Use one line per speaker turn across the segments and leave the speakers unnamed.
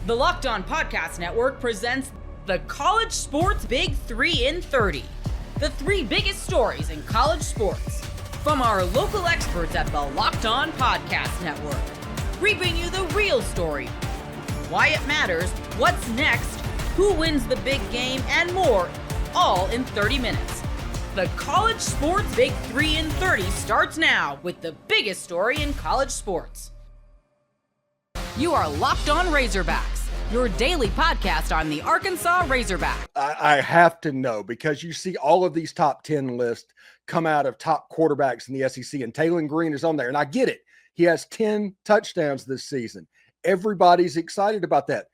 The Locked On Podcast Network presents the College Sports Big 3 in 30. The three biggest stories in college sports. From our local experts at the Locked On Podcast Network. Bringing you the real story. Why it matters, what's next, who wins the big game, and more, all in 30 minutes. The College Sports Big 3 in 30 starts now with the biggest story in college sports. You are Locked On Razorbacks, your daily podcast on the Arkansas Razorbacks.
I have to know, because you see all of these top 10 lists come out of top quarterbacks in the SEC, and Taylor Green is on there, and I get it. He has 10 touchdowns this season. Everybody's excited about that.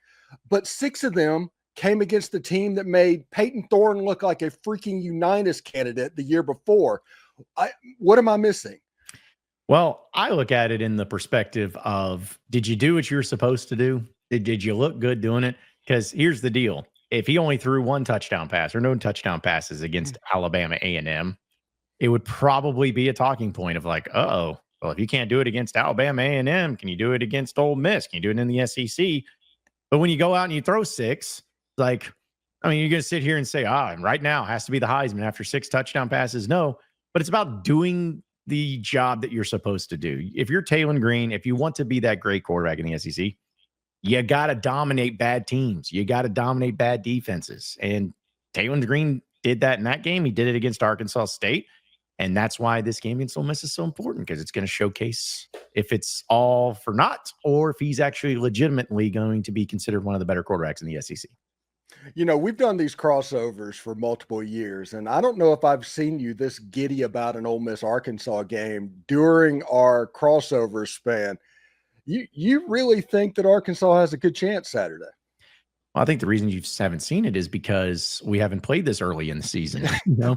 But 6 of them came against the team that made Peyton Thorne look like a freaking Unitas candidate the year before. What am I missing?
Well, I look at it in the perspective of, did you do what you were supposed to do? Did you look good doing it? Because here's the deal. If he only threw one touchdown pass or no touchdown passes against Alabama A&M, it would probably be a talking point of like, well, if you can't do it against Alabama A&M, can you do it against Ole Miss? Can you do it in the SEC? But when you go out and you throw 6, like, I mean, you're going to sit here and say, right now has to be the Heisman after 6 touchdown passes. No, but it's about doing the job that you're supposed to do. If you're Taylor Green, if you want to be that great quarterback in the SEC, you got to dominate bad teams. You got to dominate bad defenses. And Taylor Green did that in that game. He did it against Arkansas State. And that's why this game against Ole Miss is so important, because it's going to showcase if it's all for naught or if he's actually legitimately going to be considered one of the better quarterbacks in the SEC.
You know, we've done these crossovers for multiple years, and I don't know if I've seen you this giddy about an Ole Miss Arkansas game during our crossover span. You really think that Arkansas has a good chance Saturday?
Well, I think the reason you just haven't seen it is because we haven't played this early in the season. You know?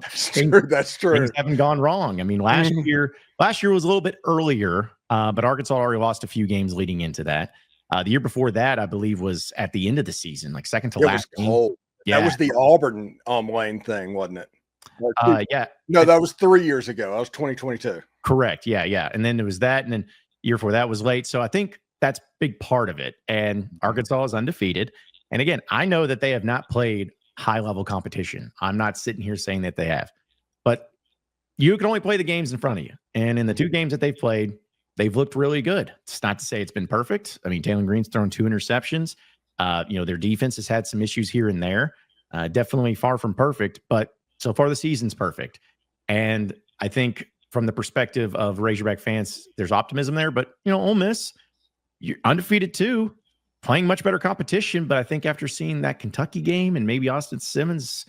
That's true.
Things haven't gone wrong. I mean, last year was a little bit earlier, but Arkansas already lost a few games leading into that. The year before that, I believe, was at the end of the season, like second to last.
It was cold. Yeah. That was the Auburn lane thing, wasn't it?
Yeah.
No, that was 3 years ago. That was 2022.
Correct. Yeah. And then there was that, and then year before that was late. So I think that's a big part of it. And Arkansas is undefeated. And again, I know that they have not played high-level competition. I'm not sitting here saying that they have. But you can only play the games in front of you. And in the 2 games that they've played, they've looked really good. It's not to say it's been perfect. I mean, Taylor Green's thrown 2 interceptions. Their defense has had some issues here and there. Definitely far from perfect, but so far the season's perfect. And I think from the perspective of Razorback fans, there's optimism there. But, Ole Miss, you're undefeated too, playing much better competition. But I think after seeing that Kentucky game and maybe Austin Simmons,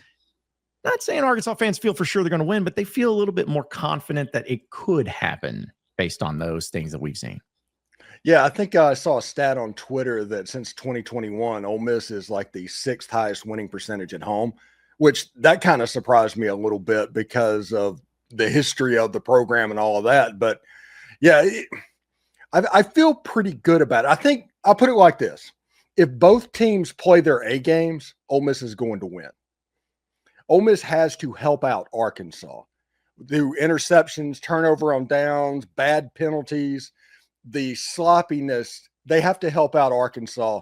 not saying Arkansas fans feel for sure they're going to win, but they feel a little bit more confident that it could happen based on those things that we've seen.
Yeah, I think I saw a stat on Twitter that since 2021, Ole Miss is like the 6th highest winning percentage at home, which that kind of surprised me a little bit because of the history of the program and all of that. But yeah, I feel pretty good about it. I think I'll put it like this. If both teams play their A games, Ole Miss is going to win. Ole Miss has to help out Arkansas. The interceptions, turnover on downs, bad penalties, the sloppiness, they have to help out Arkansas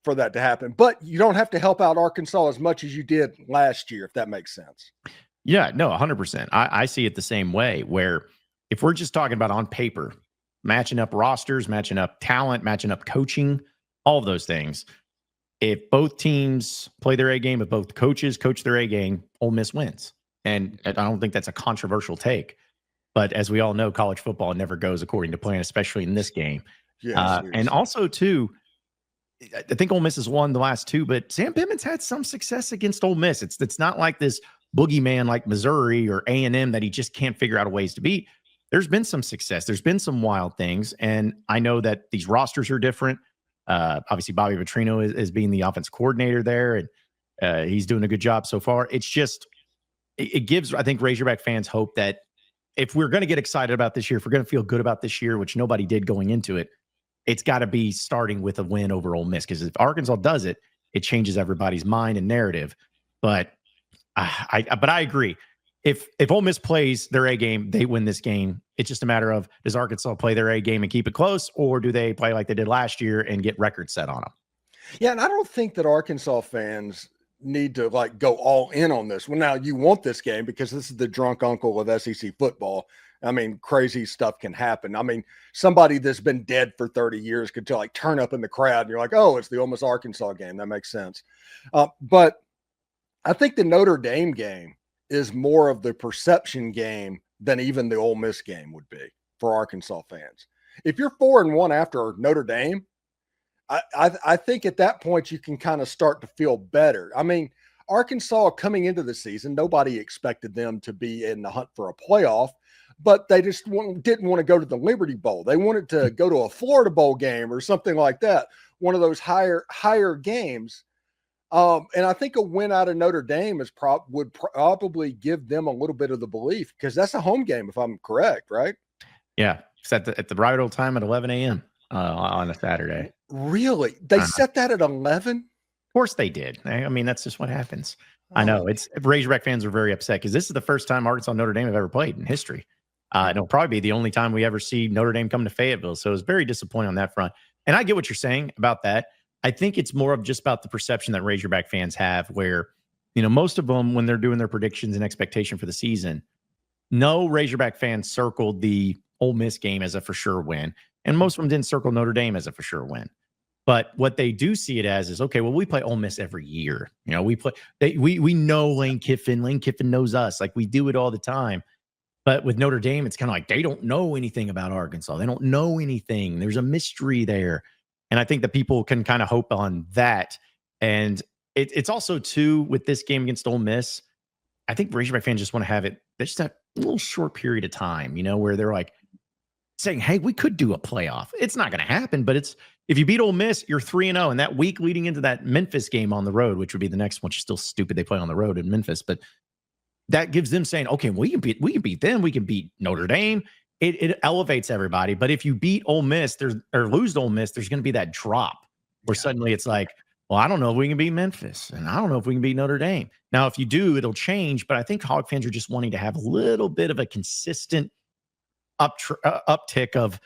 for that to happen. But you don't have to help out Arkansas as much as you did last year, if that makes sense.
Yeah, no, 100%. I see it the same way, where if we're just talking about on paper, matching up rosters, matching up talent, matching up coaching, all of those things, if both teams play their A game, if both coaches coach their A game, Ole Miss wins. And I don't think that's a controversial take. But as we all know, college football never goes according to plan, especially in this game. And also, too, I think Ole Miss has won the last 2, but Sam Pittman's had some success against Ole Miss. It's not like this boogeyman like Missouri or A&M that he just can't figure out ways to beat. There's been some success. There's been some wild things. And I know that these rosters are different. Obviously, Bobby Petrino is being the offense coordinator there, and he's doing a good job so far. It's just, it gives, I think, Razorback fans hope that if we're going to get excited about this year, if we're going to feel good about this year, which nobody did going into it, it's got to be starting with a win over Ole Miss. Because if Arkansas does it, it changes everybody's mind and narrative. But I agree. If Ole Miss plays their A game, they win this game. It's just a matter of, does Arkansas play their A game and keep it close, or do they play like they did last year and get records set on them?
Yeah, and I don't think that Arkansas fans need to like go all in on this. Well, now you want this game because this is the drunk uncle of SEC football. I mean, crazy stuff can happen. I mean, somebody that's been dead for 30 years could like turn up in the crowd and you're like, oh, it's the Ole Miss Arkansas game. That makes sense. But I think the Notre Dame game is more of the perception game than even the Ole Miss game would be for Arkansas fans. If you're 4-1 after Notre Dame, I think at that point you can kind of start to feel better. I mean, Arkansas coming into the season, nobody expected them to be in the hunt for a playoff, but they just didn't want to go to the Liberty Bowl. They wanted to go to a Florida Bowl game or something like that, one of those higher games. And I think a win out of Notre Dame would probably give them a little bit of the belief because that's a home game, if I'm correct, right?
Yeah, it's at the right old time at 11 a.m. On a Saturday.
Really? They set that at 11?
Of course they did. I mean, that's just what happens. I know Razorback fans are very upset because this is the first time Arkansas and Notre Dame have ever played in history. It'll probably be the only time we ever see Notre Dame come to Fayetteville. So it's very disappointing on that front. And I get what you're saying about that. I think it's more of just about the perception that Razorback fans have where, most of them, when they're doing their predictions and expectation for the season, no Razorback fans circled the Ole Miss game as a for sure win. And most of them didn't circle Notre Dame as a for sure win. But what they do see it as is, okay, well, we play Ole Miss every year. We know Lane Kiffin. Lane Kiffin knows us. Like we do it all the time. But with Notre Dame, it's kind of like they don't know anything about Arkansas. They don't know anything. There's a mystery there. And I think that people can kind of hope on that. And it's also, too, with this game against Ole Miss, I think Razorback fans just want to have it. There's just a little short period of time, where they're like saying, hey, we could do a playoff. It's not going to happen, but if you beat Ole Miss, you're 3-0. And that week leading into that Memphis game on the road, which would be the next one, which is still stupid. They play on the road in Memphis, but that gives them saying, okay, we can beat them. We can beat Notre Dame. It elevates everybody. But if you beat Ole Miss or lose to Ole Miss, there's going to be that drop where suddenly it's like, well, I don't know if we can beat Memphis and I don't know if we can beat Notre Dame. Now, if you do, it'll change. But I think Hog fans are just wanting to have a little bit of a consistent uptick of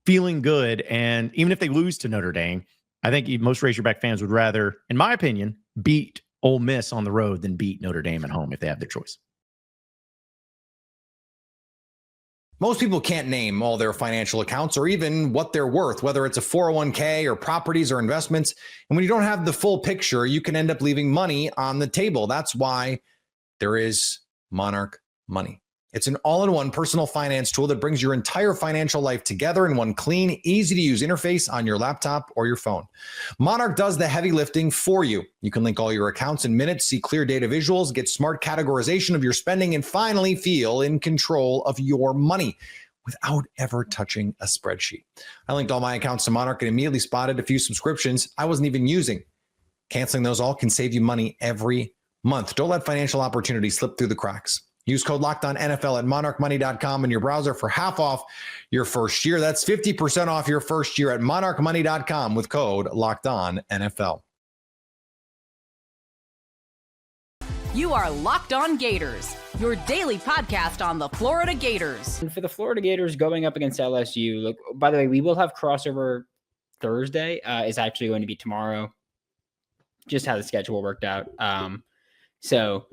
feeling good. And even if they lose to Notre Dame, I think most Razorback fans would rather, in my opinion, beat Ole Miss on the road than beat Notre Dame at home if they have their choice.
Most people can't name all their financial accounts or even what they're worth, whether it's a 401k or properties or investments. And when you don't have the full picture, you can end up leaving money on the table. That's why there is Monarch Money. It's an all-in-one personal finance tool that brings your entire financial life together in one clean, easy-to-use interface on your laptop or your phone. Monarch does the heavy lifting for you. You can link all your accounts in minutes, see clear data visuals, get smart categorization of your spending, and finally feel in control of your money without ever touching a spreadsheet. I linked all my accounts to Monarch and immediately spotted a few subscriptions I wasn't even using. Canceling those all can save you money every month. Don't let financial opportunities slip through the cracks. Use code LOCKEDONNFL at monarchmoney.com in your browser for half off your first year. That's 50% off your first year at monarchmoney.com with code LOCKEDONNFL.
You are Locked On Gators, your daily podcast on the Florida Gators.
And for the Florida Gators going up against LSU, look, by the way, we will have crossover Thursday. It's actually going to be tomorrow. Just how the schedule worked out. So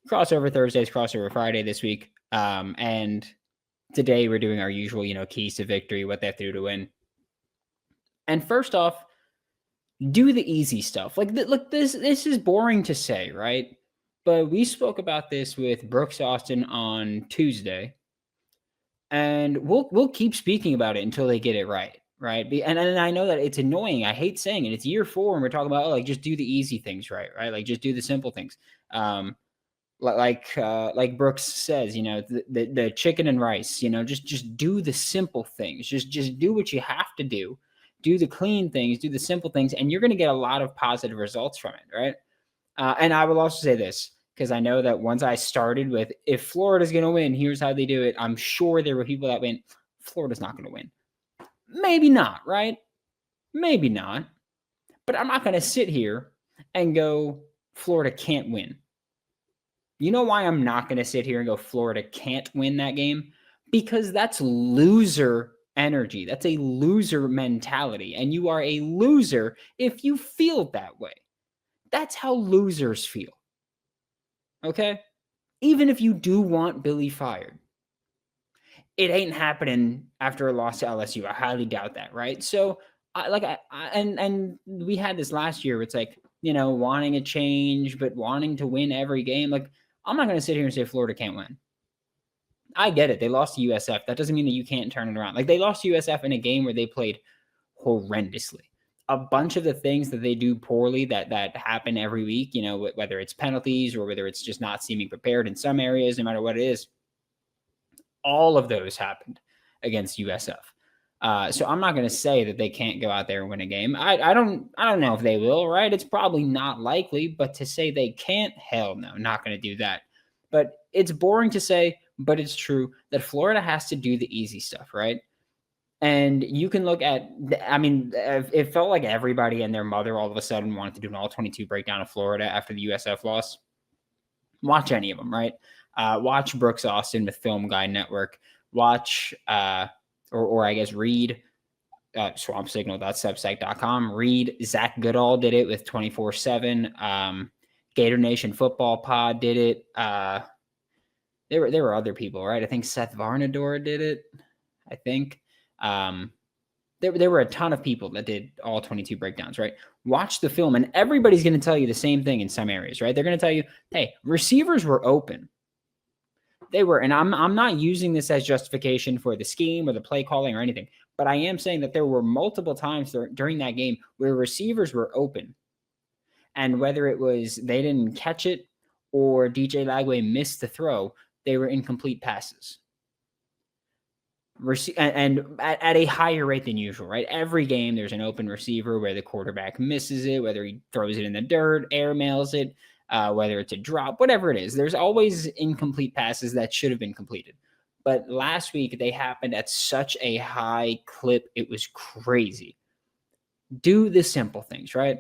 crossover Thursdays, crossover Friday this week. And today we're doing our usual, keys to victory, what they have to do to win. And first off, do the easy stuff. Look, this is boring to say, right? But we spoke about this with Brooks Austin on Tuesday. And we'll keep speaking about it until they get it right? And I know that it's annoying. I hate saying it. It's year 4 and we're talking about, just do the easy things right? Like, just do the simple things. Like Brooks says, the chicken and rice, just do the simple things. Just do what you have to do. Do the clean things, do the simple things, and you're going to get a lot of positive results from it, right? And I will also say this, because I know that once I started with, if Florida's going to win, here's how they do it. I'm sure there were people that went, Florida's not going to win. Maybe not, right? Maybe not. But I'm not going to sit here and go, Florida can't win. You know why I'm not going to sit here and go, Florida can't win that game? Because that's loser energy. That's a loser mentality. And you are a loser if you feel that way. That's how losers feel. Okay? Even if you do want Billy fired, it ain't happening after a loss to LSU. I highly doubt that, right? So, and we had this last year. It's like, wanting a change, but wanting to win every game. Like, I'm not going to sit here and say Florida can't win. I get it. They lost to USF. That doesn't mean that you can't turn it around. Like, they lost to USF in a game where they played horrendously. A bunch of the things that they do poorly that happen every week, whether it's penalties or whether it's just not seeming prepared in some areas, no matter what it is, all of those happened against USF. So I'm not going to say that they can't go out there and win a game. I don't know if they will, right? It's probably not likely, but to say they can't, hell no, not going to do that. But it's boring to say, but it's true that Florida has to do the easy stuff, right? And you can look at, it felt like everybody and their mother all of a sudden wanted to do an all 22 breakdown of Florida after the USF loss. Watch any of them, right? Watch Brooks Austin with Film Guy Network. Watch, or I guess read swampsignal.substack.com. Read Zach Goodall did it with 24/7. Gator Nation Football Pod did it. There were other people, right? I think Seth Varnador did it. I think. There were a ton of people that did all 22 breakdowns, right? Watch the film, and everybody's going to tell you the same thing in some areas, right? They're going to tell you, hey, receivers were open. They were, and I'm not using this as justification for the scheme or the play calling or anything, but I am saying that there were multiple times during that game where receivers were open. And whether it was they didn't catch it or DJ Lagway missed the throw, they were incomplete passes. And at a higher rate than usual, right? Every game there's an open receiver where the quarterback misses it, whether he throws it in the dirt, airmails it, whether it's a drop, whatever it is. There's always incomplete passes that should have been completed. But last week they happened at such a high clip, it was crazy. Do the simple things, right?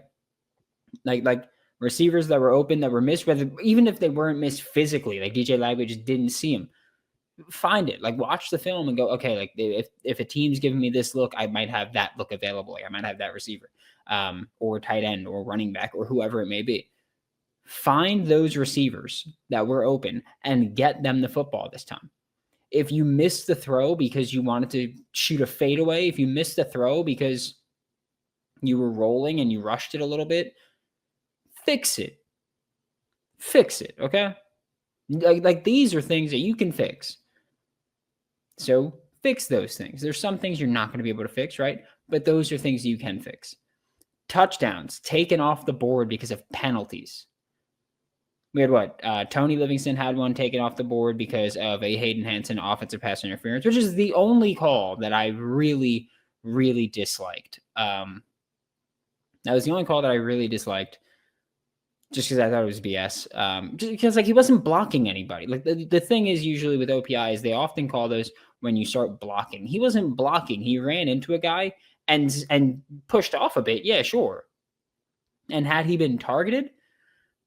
Like receivers that were open, that were missed, even if they weren't missed physically, like DJ Lagway just didn't see him. Find it, like watch the film and go, okay, like if a team's giving me this look, I might have that look available. Like I might have that receiver, or tight end or running back or whoever it may be. Find those receivers that were open and get them the football this time. If you missed the throw because you wanted to shoot a fadeaway, if you missed the throw because you were rolling and you rushed it a little bit, fix it. Fix it, okay? Like these are things that you can fix. So fix those things. There's some things you're not going to be able to fix, right? But those are things you can fix. Touchdowns taken off the board because of penalties. We had Tony Livingston had one taken off the board because of a Hayden Hansen offensive pass interference, which is the only call that I really, really disliked. That was the only call that I really disliked, just because I thought it was BS. Just because he wasn't blocking anybody. Like the thing is usually with OPI is they often call those when you start blocking. He wasn't blocking. He ran into a guy and pushed off a bit. Yeah, sure. And had he been targeted,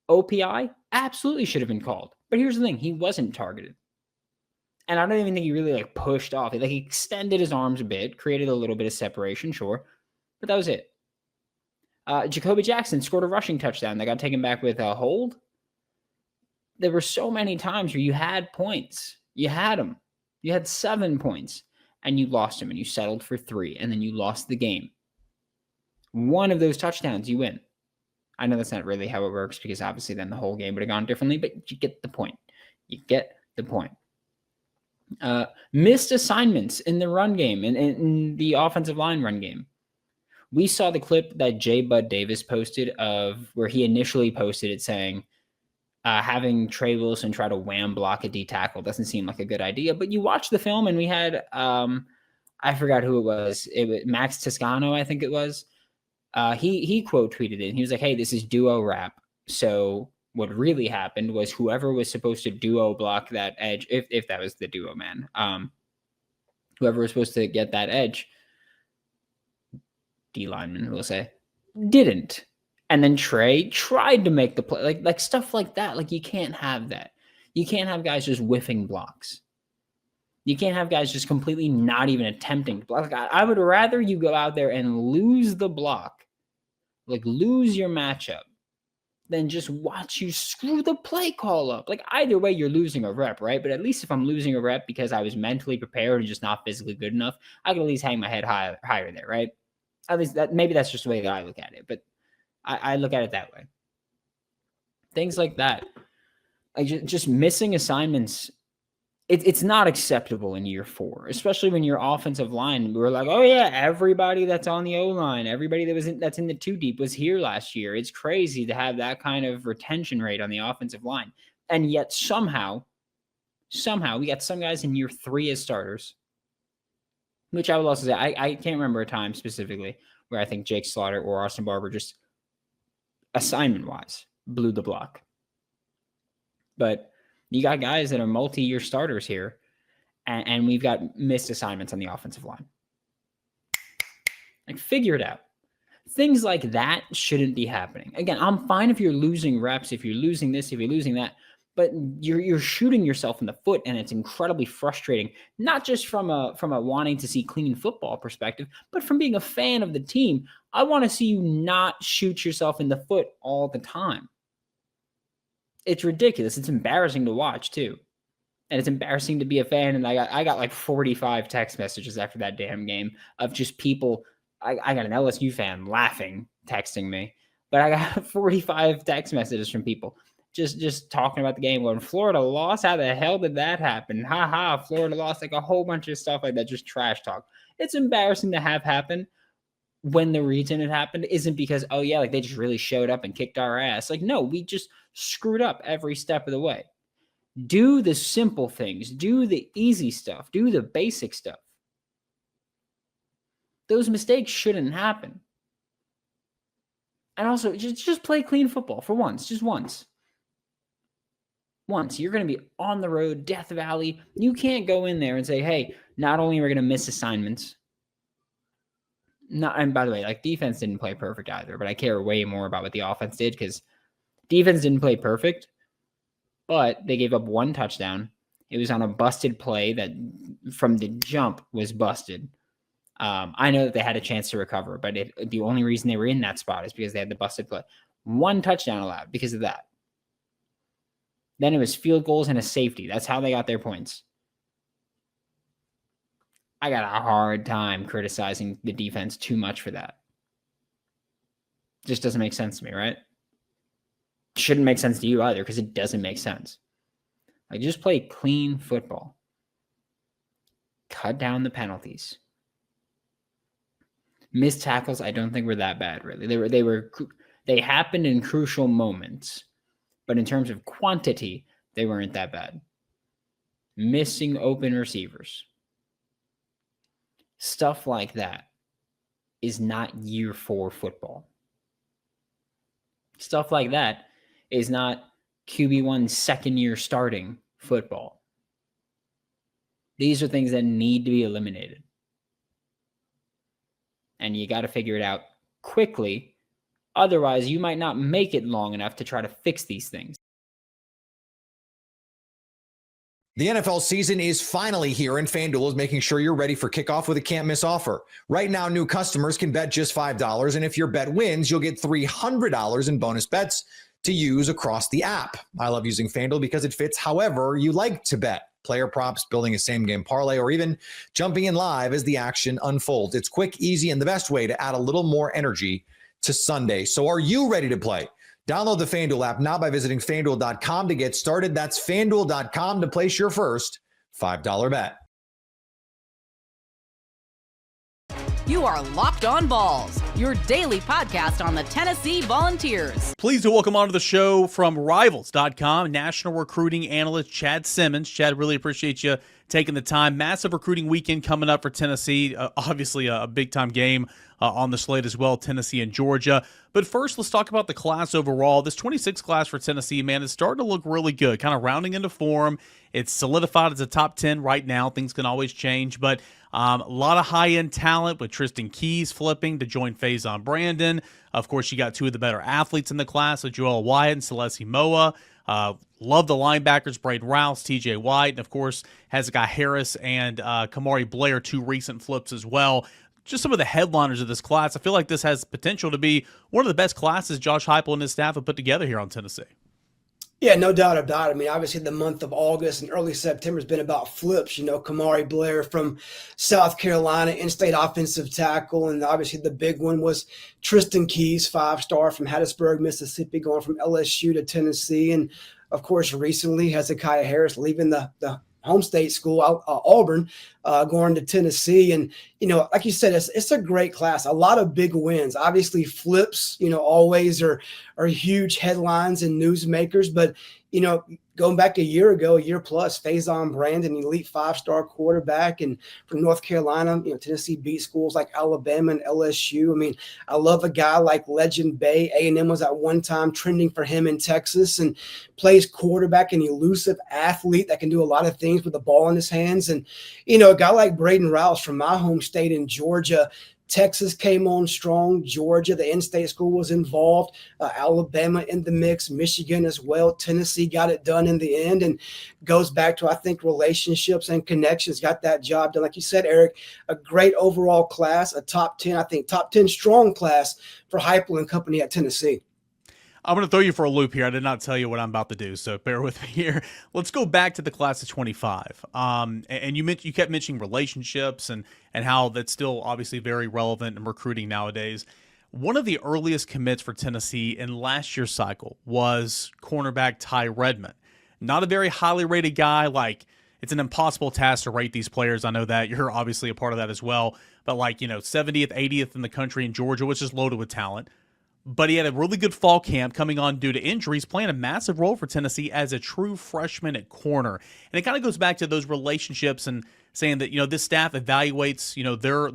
OPI absolutely should have been called. But here's the thing. He wasn't targeted. And I don't even think he really pushed off. He extended his arms a bit, created a little bit of separation, sure. But that was it. Jacoby Jackson scored a rushing touchdown that got taken back with a hold. There were so many times where you had points. You had them. You had 7 points, and you lost them, and you settled for 3, and then you lost the game. One of those touchdowns, you win. I know that's not really how it works because obviously then the whole game would have gone differently, but you get the point. You get the point. Missed assignments in the run game and in the offensive line run game. We saw the clip that J. Bud Davis posted of where he initially posted it saying, having Trey Wilson try to wham block a D tackle doesn't seem like a good idea. But you watch the film and we had, I forgot who it was. It was Max Toscano, I think it was. He quote tweeted it. And he was like, hey, this is duo wrap. So what really happened was whoever was supposed to duo block that edge, if that was the duo man, whoever was supposed to get that edge, D lineman, we'll say, didn't. And then Trey tried to make the play, like stuff like that. Like you can't have that. You can't have guys just whiffing blocks. You can't have guys just completely not even attempting to block. Like, I would rather you go out there and lose the block, like lose your matchup, than just watch you screw the play call up. Like either way, you're losing a rep, right? But at least if I'm losing a rep because I was mentally prepared and just not physically good enough, I can at least hang my head higher there, right? At least maybe that's just the way that I look at it, but I look at it that way. Things like that, just missing assignments. It's not acceptable in year 4, especially when your offensive line, we're like, oh yeah, everybody that's on the O-line, everybody that's in the 2 deep was here last year. It's crazy to have that kind of retention rate on the offensive line. And yet somehow we got some guys in year 3 as starters, which I will also say, I can't remember a time specifically where I think Jake Slaughter or Austin Barber just assignment-wise blew the block. But you got guys that are multi-year starters here, and we've got missed assignments on the offensive line. Like, figure it out. Things like that shouldn't be happening. Again, I'm fine if you're losing reps, if you're losing this, if you're losing that, but you're shooting yourself in the foot, and it's incredibly frustrating, not just from a wanting to see clean football perspective, but from being a fan of the team. I want to see you not shoot yourself in the foot all the time. It's ridiculous. It's embarrassing to watch too. And it's embarrassing to be a fan. And I got like 45 text messages after that damn game of just people. I got an LSU fan laughing, texting me, but I got 45 text messages from people just talking about the game. When Florida lost, how the hell did that happen? Florida lost, like a whole bunch of stuff like that, just trash talk. It's embarrassing to have happen when the reason it happened isn't because, oh yeah, like they just really showed up and kicked our ass. Like, no, we just screwed up every step of the way. Do the simple things, do the easy stuff, do the basic stuff. Those mistakes shouldn't happen. And also, just play clean football for once, just once. Once. You're going to be on the road, Death Valley. You can't go in there and say, hey, not only are we going to miss assignments, and by the way, like defense didn't play perfect either, but I care way more about what the offense did because defense didn't play perfect, but they gave up 1 touchdown. It was on a busted play that from the jump was busted. I know that they had a chance to recover, but the only reason they were in that spot is because they had the busted play. 1 touchdown allowed because of that. Then it was field goals and a safety. That's how they got their points. I got a hard time criticizing the defense too much for that. Just doesn't make sense to me, right? Shouldn't make sense to you either because it doesn't make sense. Like, just play clean football. Cut down the penalties. Missed tackles, I don't think were that bad, really. They happened in crucial moments, but in terms of quantity, they weren't that bad. Missing open receivers. Stuff like that is not year 4 football. Stuff like that is not QB1 second year starting football. These are things that need to be eliminated. And you got to figure it out quickly. Otherwise, you might not make it long enough to try to fix these things.
The NFL season is finally here, and FanDuel is making sure you're ready for kickoff with a can't-miss offer. Right now, new customers can bet just $5, and if your bet wins, you'll get $300 in bonus bets to use across the app. I love using FanDuel because it fits however you like to bet. Player props, building a same-game parlay, or even jumping in live as the action unfolds. It's quick, easy, and the best way to add a little more energy to Sunday. So are you ready to play? Download the FanDuel app now by visiting FanDuel.com to get started. That's FanDuel.com to place your first $5 bet.
You are Locked On Balls, your daily podcast on the Tennessee Volunteers.
Pleased to welcome onto the show from Rivals.com, national recruiting analyst Chad Simmons. Chad, really appreciate you taking the time. Massive recruiting weekend coming up for Tennessee. Obviously, a big-time game on the slate as well, Tennessee and Georgia. But first, let's talk about the class overall. This 26 class for Tennessee, man, is starting to look really good, kind of rounding into form. It's solidified as a top 10 right now. Things can always change, but A lot of high-end talent with Tristan Keys flipping to join Faison Brandon. Of course, you got two of the better athletes in the class with Joel Wyatt and Celeste Moa. Love the linebackers, Braden Rouse, TJ White, and of course, Hezekiah Harris and Kamari Blair, two recent flips as well. Just some of the headliners of this class. I feel like this has potential to be one of the best classes Josh Heupel and his staff have put together here on Tennessee.
Yeah, no doubt about it. I mean, obviously the month of August and early September has been about flips. Kamari Blair from South Carolina, in-state offensive tackle. And obviously the big one was Tristan Keys, 5-star from Hattiesburg, Mississippi, going from LSU to Tennessee. And of course, recently Hezekiah Harris leaving the home state school, Auburn, going to Tennessee. And, like you said, it's a great class, a lot of big wins. Obviously flips, always are huge headlines and newsmakers, but, going back a year plus, Faison Brandon, elite 5-star quarterback, and from North Carolina, Tennessee beat schools like Alabama and LSU. I mean, I love a guy like Legend Bay. A&M was at one time trending for him in Texas, and plays quarterback, an elusive athlete that can do a lot of things with the ball in his hands. And, a guy like Braden Rouse from my home state in Georgia. Texas came on strong. Georgia, the in-state school, was involved. Alabama in the mix. Michigan as well. Tennessee got it done in the end, and goes back to, I think, relationships and connections. Got that job done. Like you said, Eric, a great overall class, a top 10, I think, top 10 strong class for Heupel and company at Tennessee.
I'm going to throw you for a loop here. I did not tell you what I'm about to do, so bear with me here. Let's go back to the class of 25. And you kept mentioning relationships and how that's still obviously very relevant in recruiting nowadays. One of the earliest commits for Tennessee in last year's cycle was cornerback Ty Redmond. Not a very highly rated guy. Like, it's an impossible task to rate these players. I know that. You're obviously a part of that as well. But 70th, 80th in the country in Georgia, which is loaded with talent. But he had a really good fall camp coming on due to injuries, playing a massive role for Tennessee as a true freshman at corner. And it kind of goes back to those relationships and saying that, this staff evaluates,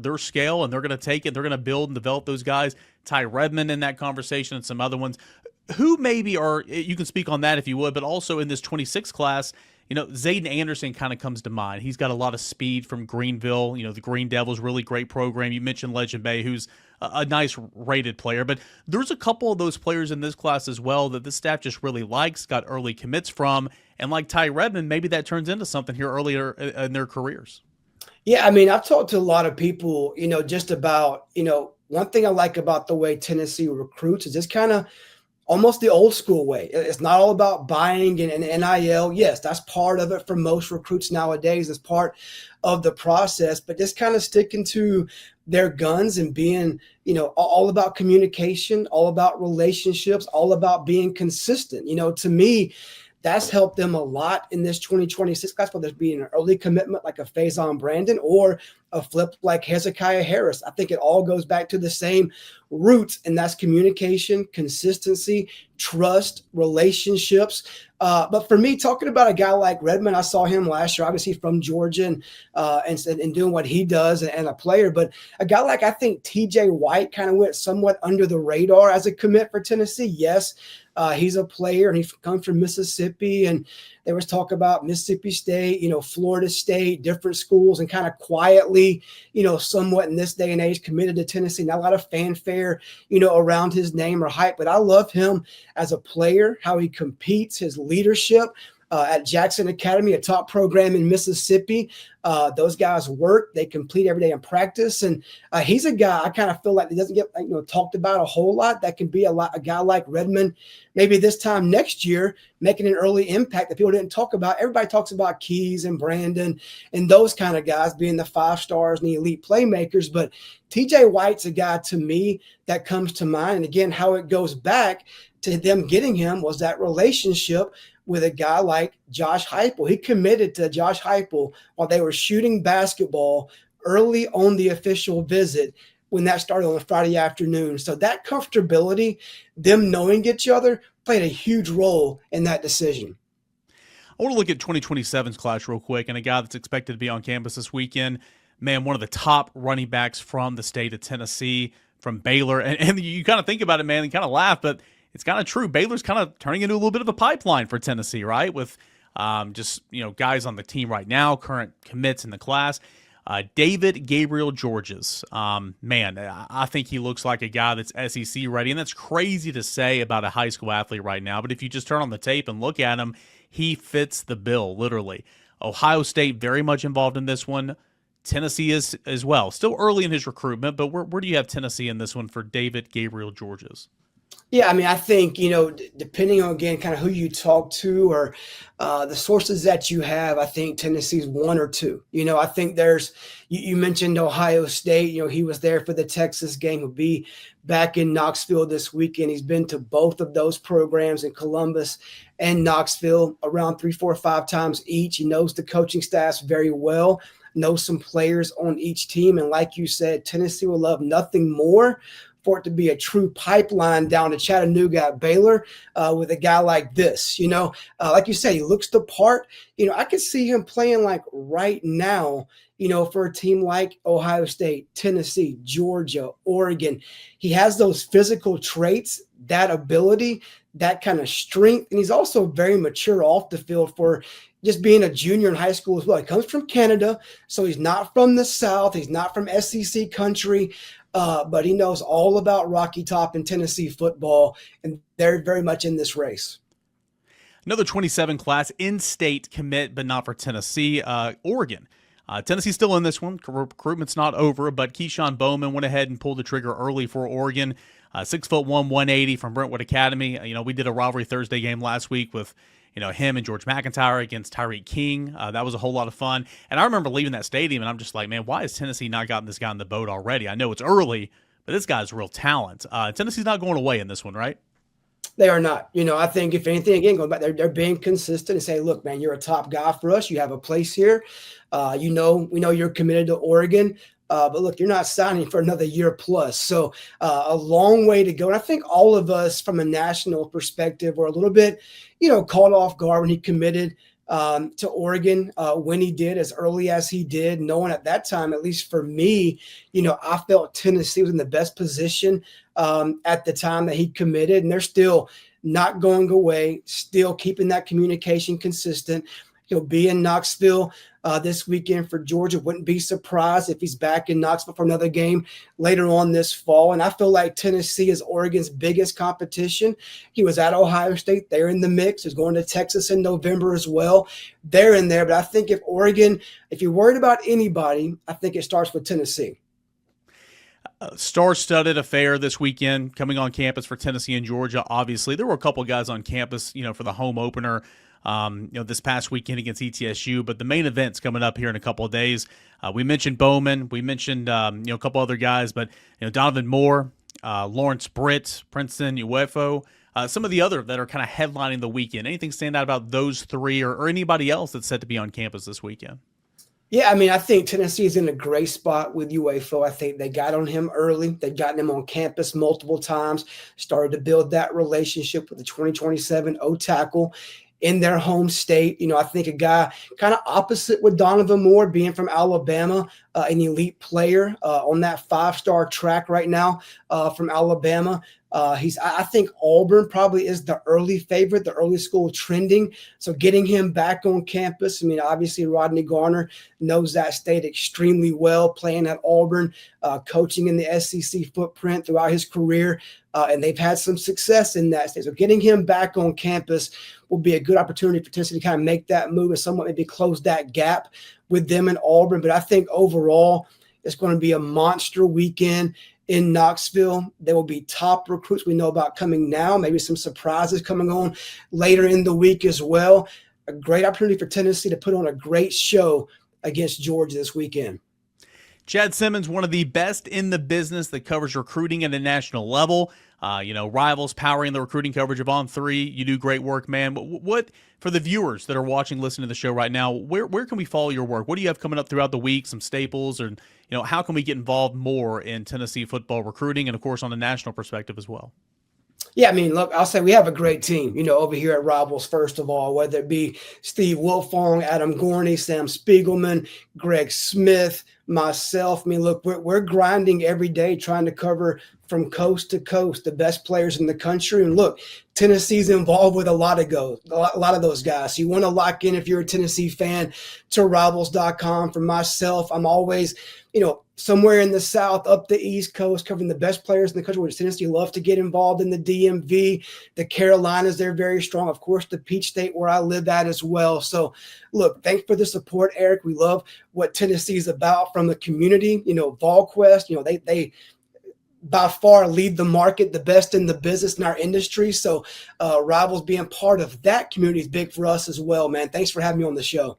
their scale, and they're going to take it. They're going to build and develop those guys. Ty Redmond in that conversation and some other ones. Who maybe are, you can speak on that if you would, but also in this 26 class, Zayden Anderson kind of comes to mind. He's got a lot of speed from Greenville. The Green Devils, really great program. You mentioned Legend Bay, who's a nice rated player. But there's a couple of those players in this class as well that this staff just really likes, got early commits from. And like Ty Redmond, maybe that turns into something here earlier in their careers.
Yeah, I mean, I've talked to a lot of people, just about, one thing I like about the way Tennessee recruits is just kind of almost the old school way. It's not all about buying and NIL. Yes, that's part of it for most recruits nowadays. It's part of the process, but just kind of sticking to their guns and being, all about communication, all about relationships, all about being consistent. To me, that's helped them a lot in this 2026 class, whether it's being an early commitment like a Faison Brandon or a flip like Hezekiah Harris. I think it all goes back to the same roots, and that's communication, consistency, trust, relationships. But for me, talking about a guy like Redmond, I saw him last year, obviously from Georgia, and doing what he does and a player. But a guy like, I think, TJ White kind of went somewhat under the radar as a commit for Tennessee. Yes, he's a player, and he comes from Mississippi, and there was talk about Mississippi State, Florida State, different schools, and kind of quietly, somewhat in this day and age committed to Tennessee. Not a lot of fanfare, around his name or hype, but I love him as a player, how he competes, his leadership. At Jackson Academy, a top program in Mississippi. Those guys work, they complete every day in practice. And he's a guy I kind of feel like he doesn't get talked about a whole lot. That can be a guy like Redmond, maybe this time next year, making an early impact that people didn't talk about. Everybody talks about Keys and Brandon and those kind of guys being the 5-stars and the elite playmakers. But TJ White's a guy to me that comes to mind. And again, how it goes back to them getting him was that relationship with a guy like Josh Heupel. He committed to Josh Heupel while they were shooting basketball early on the official visit when that started on a Friday afternoon. So that comfortability, them knowing each other, played a huge role in that decision.
I want to look at 2027's class real quick, and a guy that's expected to be on campus this weekend. Man, one of the top running backs from the state of Tennessee, from Baylor. And you kind of think about it, man, and kind of laugh, but it's kind of true. Baylor's kind of turning into a little bit of a pipeline for Tennessee, right? With guys on the team right now, current commits in the class. David Gabriel Georges. Man, I think he looks like a guy that's SEC ready, and that's crazy to say about a high school athlete right now. But if you just turn on the tape and look at him, he fits the bill, literally. Ohio State very much involved in this one. Tennessee is as well. Still early in his recruitment, but where do you have Tennessee in this one for David Gabriel Georges?
Yeah, I mean, I think, depending on, again, kind of who you talk to or the sources that you have, I think Tennessee's one or two. I think you mentioned Ohio State. He was there for the Texas game. He'll be back in Knoxville this weekend. He's been to both of those programs in Columbus and Knoxville around 3, 4, 5 times each. He knows the coaching staffs very well, knows some players on each team. And like you said, Tennessee will love nothing more for it to be a true pipeline down to Chattanooga at Baylor with a guy like this. Like you said, he looks the part. I could see him playing like right now, for a team like Ohio State, Tennessee, Georgia, Oregon. He has those physical traits, that ability, that kind of strength. And he's also very mature off the field for just being a junior in high school as well. He comes from Canada, so he's not from the South. He's not from SEC country. But he knows all about Rocky Top and Tennessee football, and they're very much in this race.
Another 27 class in-state commit, but not for Tennessee. Oregon. Tennessee's still in this one. Recruitment's not over, but Keyshawn Bowman went ahead and pulled the trigger early for Oregon. 6'1", 180 from Brentwood Academy. We did a rivalry Thursday game last week with him and George McIntyre against Tyreek King. That was a whole lot of fun. And I remember leaving that stadium, and I'm just like, man, why has Tennessee not gotten this guy on the boat already? I know it's early, but this guy's real talent. Tennessee's not going away in this one, right?
They are not. I think if anything, again, going back, they're being consistent and say, look, man, you're a top guy for us. You have a place here. We know you're committed to Oregon. But look, you're not signing for another year plus. So a long way to go. And I think all of us from a national perspective were a little bit, caught off guard when he committed to Oregon when he did, as early as he did, knowing at that time, at least for me, I felt Tennessee was in the best position at the time that he committed. And they're still not going away, still keeping that communication consistent. He'll be in Knoxville this weekend for Georgia. Wouldn't be surprised if he's back in Knoxville for another game later on this fall. And I feel like Tennessee is Oregon's biggest competition. He was at Ohio State. They're in the mix. He's going to Texas in November as well. They're in there. But I think if you're worried about anybody, I think it starts with Tennessee.
Star-studded affair this weekend coming on campus for Tennessee and Georgia. Obviously, there were a couple guys on campus, for the home opener. This past weekend against ETSU, but the main event's coming up here in a couple of days. We mentioned Bowman, we mentioned a couple other guys, but Donovan Moore, Lawrence Britt, Princeton, UFO, some of the other that are kind of headlining the weekend. Anything stand out about those three or anybody else that's set to be on campus this weekend?
Yeah, I mean, I think Tennessee is in a great spot with UFO. I think they got on him early. They've gotten him on campus multiple times, started to build that relationship with the 2027 O-tackle in their home state. I think a guy kind of opposite with Donovan Moore, being from Alabama, an elite player on that 5-star track right now from Alabama. I think Auburn probably is the early favorite, the early school trending. So getting him back on campus, obviously Rodney Garner knows that state extremely well, playing at Auburn, coaching in the SEC footprint throughout his career. And they've had some success in that state. So getting him back on campus will be a good opportunity for Tennessee to kind of make that move and somewhat maybe close that gap with them in Auburn. But I think overall it's going to be a monster weekend in Knoxville. There will be top recruits we know about coming now, maybe some surprises coming on later in the week as well. A great opportunity for Tennessee to put on a great show against Georgia this weekend.
Chad Simmons, one of the best in the business that covers recruiting at a national level. Rivals powering the recruiting coverage of On3. You do great work, man. What for the viewers that are watching, listening to the show right now, where can we follow your work? What do you have coming up throughout the week? Some staples, or how can we get involved more in Tennessee football recruiting, and of course on a national perspective as well?
Yeah, look, I'll say we have a great team, over here at Rivals, first of all, whether it be Steve Wilfong, Adam Gorney, Sam Spiegelman, Greg Smith, myself. I mean, look, we're grinding every day trying to cover from coast to coast the best players in the country. And look, Tennessee's involved with a lot of those guys. So you want to lock in, if you're a Tennessee fan, to Rivals.com. For myself, I'm always, somewhere in the South, up the East Coast, covering the best players in the country. Where Tennessee love to get involved in the DMV, the Carolinas, they're very strong. Of course, the Peach State where I live at as well. So look, thanks for the support, Eric. We love what Tennessee is about from the community. VolQuest, they by far lead the market, the best in the business in our industry. So Rivals being part of that community is big for us as well, man. Thanks for having me on the show.